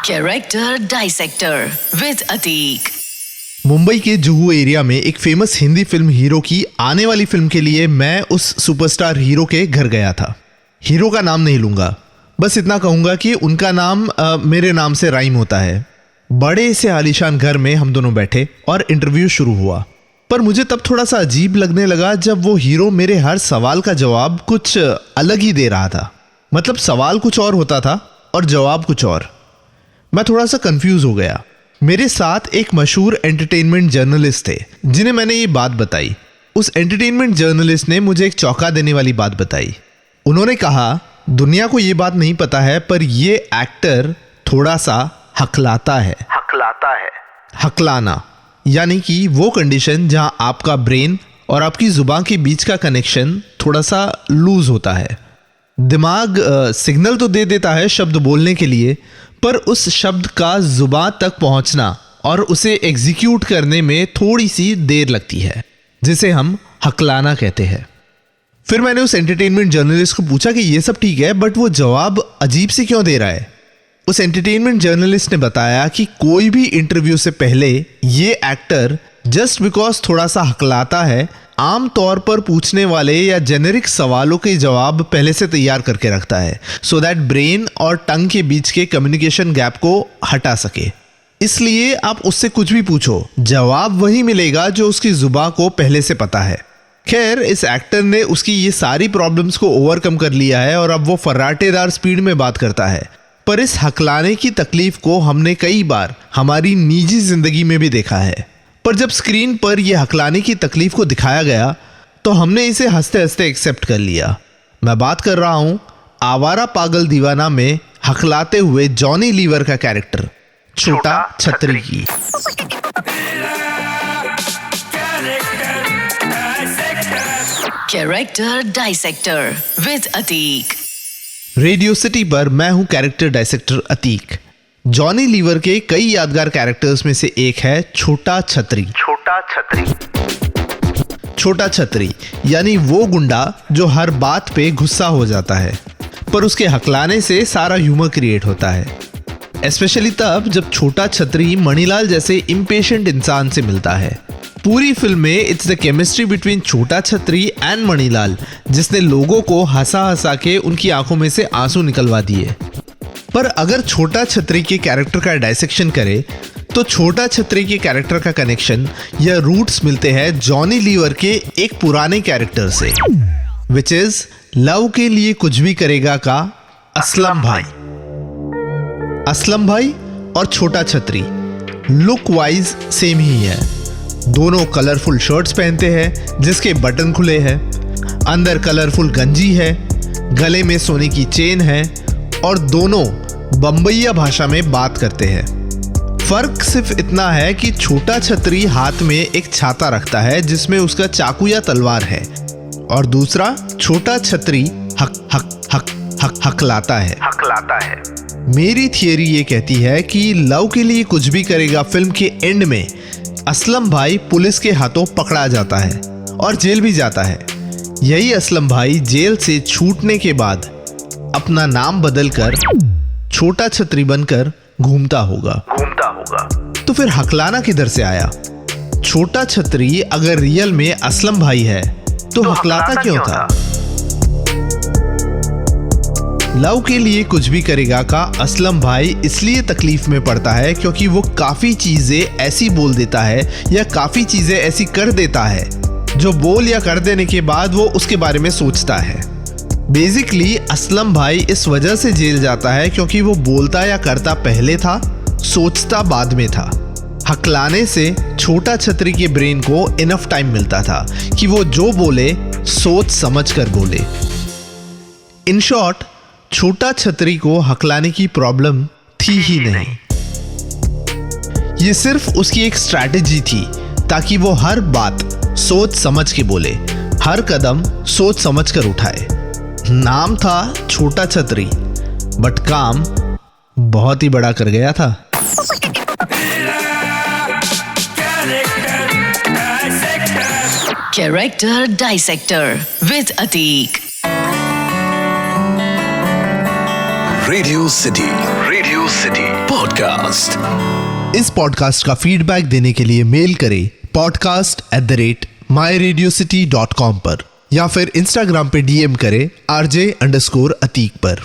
Character dissector with Atiq. Mumbai के Juhu area में एक फेमस हिंदी फिल्म हीरो की आने वाली फिल्म के लिए मैं उस सुपरस्टार हीरो के घर गया था। हीरो का नाम नहीं लूंगा, बस इतना कहूंगा कि उनका नाम मेरे नाम से राइम होता है। बड़े से आलीशान घर में हम दोनों बैठे और इंटरव्यू शुरू हुआ। पर मुझे तब थोड़ा सा अजीब लगने लगा जब वो हीरो मेरे हर सवाल का जवाब कुछ अलग ही दे रहा था। मतलब सवाल कुछ और होता था और जवाब कुछ और। मैं थोड़ा सा कंफ्यूज हो गया। मेरे साथ एक मशहूर एंटरटेनमेंट जर्नलिस्ट थे जिन्हें मैंने ये बात बताई। उस एंटरटेनमेंट जर्नलिस्ट ने मुझे एक चौंका देने वाली बात बताई। उन्होंने कहा, दुनिया को ये बात नहीं पता है पर ये एक्टर थोड़ा सा हकलाता है। हकलाना यानी कि वो कंडीशन जहां आपका ब्रेन और आपकी जुबान के बीच का कनेक्शन थोड़ा सा लूज होता है। दिमाग सिग्नल तो दे देता है शब्द बोलने के लिए, पर उस शब्द का जुबान तक पहुंचना और उसे एग्जीक्यूट करने में थोड़ी सी देर लगती है, जिसे हम हकलाना कहते हैं। फिर मैंने उस एंटरटेनमेंट जर्नलिस्ट को पूछा कि ये सब ठीक है, बट वो जवाब अजीब से क्यों दे रहा है। उस एंटरटेनमेंट जर्नलिस्ट ने बताया कि कोई भी इंटरव्यू से पहले ये एक्टर जस्ट बिकॉज थोड़ा सा हकलाता है, आम तौर पर पूछने वाले या जेनेरिक सवालों के जवाब पहले से तैयार करके रखता है, सो दैट ब्रेन और टंग के बीच के कम्युनिकेशन गैप को हटा सके। इसलिए आप उससे कुछ भी पूछो, जवाब वही मिलेगा जो उसकी जुबान को पहले से पता है। खैर, इस एक्टर ने उसकी ये सारी प्रॉब्लम्स को ओवरकम कर लिया है और अब वो फर्राटेदार स्पीड में बात करता है। पर इस हकलाने की तकलीफ को हमने कई बार हमारी निजी जिंदगी में भी देखा है। पर जब स्क्रीन पर यह हकलाने की तकलीफ को दिखाया गया तो हमने इसे हंसते हंसते एक्सेप्ट कर लिया। मैं बात कर रहा हूं आवारा पागल दीवाना में हकलाते हुए जॉनी लीवर का कैरेक्टर छोटा छतरी की। Character dissector with Atiq. Radio city पर मैं हूं कैरेक्टर डाइसेक्टर अतीक। जॉनी लीवर के कई यादगार कैरेक्टर्स में से एक है छोटा छतरी। छोटा छतरी यानी वो गुंडा जो हर बात पे गुस्सा हो जाता है, पर उसके हकलाने से सारा ह्यूमर क्रिएट होता है। स्पेशली तब जब छोटा छतरी मणिलाल जैसे इम्पेशेंट इंसान से मिलता है। पूरी फिल्म में इट्स द केमिस्ट्री बिटवीन छोटा छतरी एंड मणिलाल जिसने लोगों को हंसा हंसा के उनकी आंखों में से आंसू निकलवा दिए। पर अगर छोटा छतरी के कैरेक्टर का डाइसेक्शन करे तो छोटा छतरी के कैरेक्टर का कनेक्शन या रूट्स मिलते हैं जॉनी लीवर के एक पुराने कैरेक्टर से, विच इज लव के लिए कुछ भी करेगा का असलम भाई। असलम भाई और छोटा छतरी लुक वाइज सेम ही है। दोनों कलरफुल शर्ट्स पहनते हैं जिसके बटन खुले हैं, अंदर कलरफुल गंजी है, गले में सोने की चेन है और दोनों बम्बईया भाषा में बात करते हैं। फर्क सिर्फ इतना है कि छोटा छतरी हाथ में एक छाता रखता है जिसमें उसका चाकू या तलवार है और दूसरा छोटा छतरी हकलाता है। मेरी थियरी ये कहती है कि लव के लिए कुछ भी करेगा फिल्म के एंड में असलम भाई पुलिस के हाथों पकड़ा जाता है और जेल भी जाता है। यही असलम भाई जेल से छूटने के बाद अपना नाम बदलकर छोटा छतरी बनकर घूमता होगा। तो फिर हकलाना किधर से आया? छोटा छतरी अगर रियल में असलम भाई है तो हकलाता क्यों था? लव के लिए कुछ भी करेगा का असलम भाई इसलिए तकलीफ में पड़ता है क्योंकि वो काफी चीजें ऐसी बोल देता है या काफी चीजें ऐसी कर देता है जो बोल या कर देने के बाद वो उसके बारे में सोचता है। बेसिकली असलम भाई इस वजह से जेल जाता है क्योंकि वो बोलता या करता पहले था, सोचता बाद में था। हकलाने से छोटा छतरी के ब्रेन को इनफ टाइम मिलता था कि वो जो बोले सोच समझ कर बोले। इन शॉर्ट, छोटा छतरी को हकलाने की प्रॉब्लम थी ही नहीं। ये सिर्फ उसकी एक स्ट्रैटेजी थी ताकि वो हर बात सोच समझ के बोले, हर कदम सोच समझ कर उठाए। नाम था छोटा छतरी, बट काम बहुत ही बड़ा कर गया था। Character dissector with Atiq. Radio city podcast. इस पॉडकास्ट का फीडबैक देने के लिए मेल करें podcast@myradiocity.com पर या फिर इंस्टाग्राम पे DM करें RJ_अतीक पर।